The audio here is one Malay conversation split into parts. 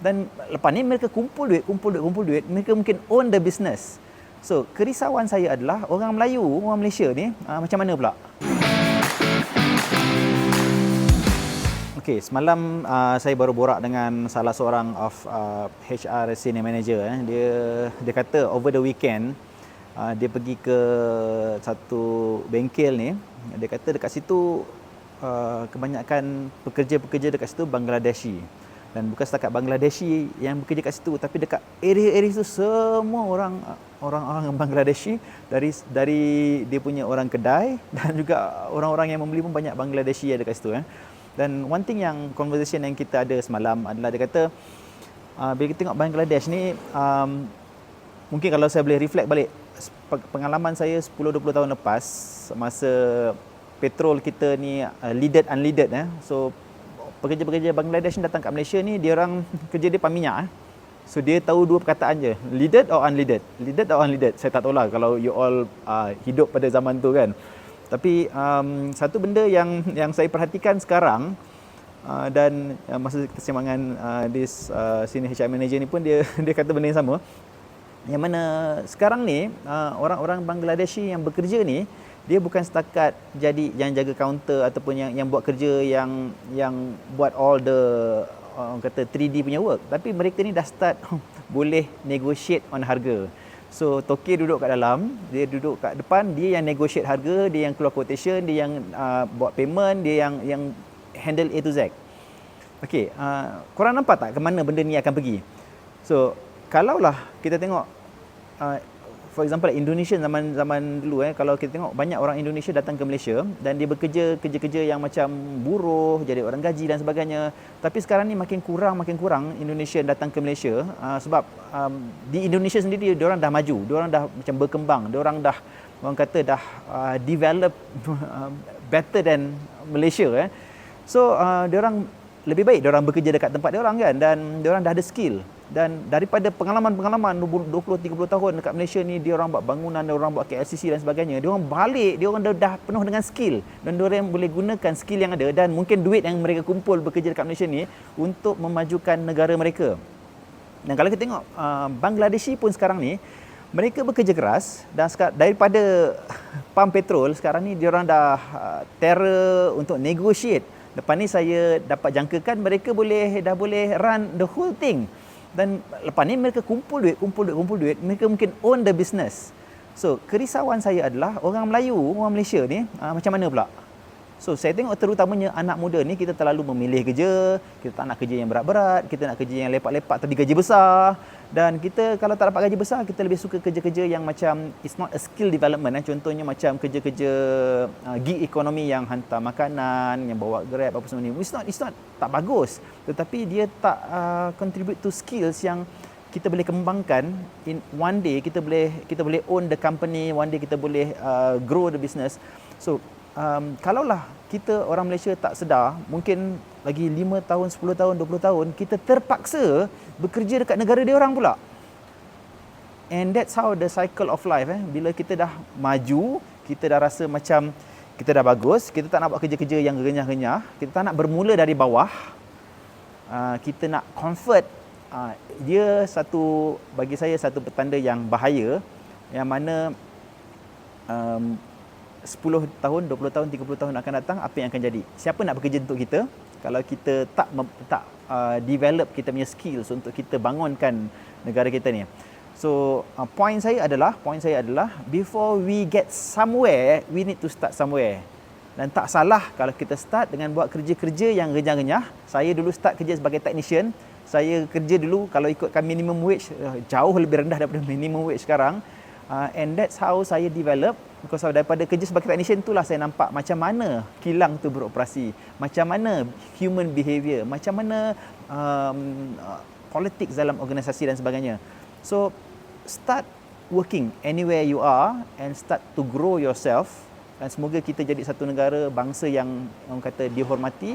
Dan lepas ni mereka kumpul duit, mereka mungkin own the business. So, kerisauan saya adalah orang Melayu, orang Malaysia ni macam mana pula? Okey, semalam saya baru borak dengan salah seorang of HR senior manager. Dia kata over the weekend dia pergi ke satu bengkel ni. Dia kata dekat situ kebanyakan pekerja-pekerja dekat situ Bangladeshi. Dan bukan setakat Bangladeshi yang bekerja kat situ, tapi dekat area-area itu semua orang Bangladeshi, dari dia punya orang kedai dan juga orang-orang yang membeli pun banyak Bangladeshi ada kat situ. Dan one thing yang conversation yang kita ada semalam adalah dia kata bila kita tengok Bangladesh ni, mungkin kalau saya boleh reflect balik pengalaman saya 10-20 tahun lepas masa petrol kita ni leaded unleaded. So pekerja-pekerja Bangladesh datang kat Malaysia ni, dia orang kerja dia pam minyak. So dia tahu dua perkataan je, leaded or unleaded. Leaded or unleaded, saya tak tahu lah kalau you all hidup pada zaman tu kan. Tapi satu benda yang saya perhatikan sekarang dan masa keseimbangan this senior HR manager ni pun dia kata benda yang sama, yang mana sekarang ni orang-orang Bangladeshi yang bekerja ni, dia bukan setakat jadi yang jaga kaunter ataupun yang buat kerja yang buat all the orang kata 3D punya work, tapi mereka ni dah start boleh negotiate on harga. So tokey duduk kat dalam, dia duduk kat depan, dia yang negotiate harga, dia yang keluar quotation, dia yang buat payment, dia yang handle A to Z. Okey, korang nampak tak ke mana benda ni akan pergi? So kalaulah kita tengok for example Indonesia zaman dulu, kalau kita tengok banyak orang Indonesia datang ke Malaysia dan dia bekerja kerja-kerja yang macam buruh, jadi orang gaji dan sebagainya. Tapi sekarang ni makin kurang Indonesia datang ke Malaysia sebab di Indonesia sendiri dia orang dah maju, dia orang dah macam berkembang, dia orang dah orang kata dah develop better than Malaysia. So dia orang lebih baik dia orang bekerja dekat tempat dia orang kan, dan dia orang dah ada skill. Dan daripada pengalaman 20-30 tahun dekat Malaysia ni, dia orang buat bangunan, dia orang buat KLCC dan sebagainya, dia orang balik, dia orang dah penuh dengan skill, dan dia orang boleh gunakan skill yang ada dan mungkin duit yang mereka kumpul bekerja dekat Malaysia ni untuk memajukan negara mereka. Dan kalau kita tengok Bangladeshi pun sekarang ni, mereka bekerja keras dan daripada pam petrol sekarang ni dia orang dah terror untuk negotiate. Lepas ni saya dapat jangkakan mereka dah boleh run the whole thing. Dan lepas ni mereka kumpul duit, mereka mungkin own the business. So kerisauan saya adalah orang Melayu, orang Malaysia ni macam mana pula? So saya tengok terutamanya anak muda ni, kita terlalu memilih kerja, kita tak nak kerja yang berat-berat, kita nak kerja yang lepak-lepak tapi gaji besar. Dan kita kalau tak dapat gaji besar, kita lebih suka kerja-kerja yang macam it's not a skill development. Contohnya macam kerja-kerja gig economy yang hantar makanan, yang bawa Grab apa semua ni. It's not tak bagus, tetapi dia tak contribute to skills yang kita boleh kembangkan. In one day kita boleh own the company, one day kita boleh grow the business. So kalaulah kita orang Malaysia tak sedar, mungkin lagi 5 tahun, 10 tahun, 20 tahun kita terpaksa bekerja dekat negara dia orang pula. And that's how the cycle of life. Bila kita dah maju, kita dah rasa macam kita dah bagus, kita tak nak buat kerja-kerja yang renyah-renyah, kita tak nak bermula dari bawah, kita nak comfort. Dia bagi saya satu petanda yang bahaya, yang mana 10 tahun, 20 tahun, 30 tahun akan datang, apa yang akan jadi? Siapa nak bekerja untuk kita kalau kita tak develop kita punya skills untuk kita bangunkan negara kita ni? So point saya adalah before we get somewhere, we need to start somewhere. Dan tak salah kalau kita start dengan buat kerja-kerja yang renyah-renyah. Saya dulu start kerja sebagai technician. Saya kerja dulu kalau ikutkan minimum wage jauh lebih rendah daripada minimum wage sekarang. And that's how saya develop. Because daripada kerja sebagai technician itulah saya nampak macam mana kilang tu beroperasi, macam mana human behaviour, macam mana politics dalam organisasi dan sebagainya. So start working anywhere you are and start to grow yourself. Dan semoga kita jadi satu negara, bangsa yang orang kata dihormati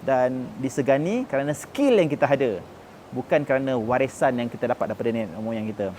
dan disegani kerana skill yang kita ada, bukan kerana warisan yang kita dapat daripada nenek moyang kita.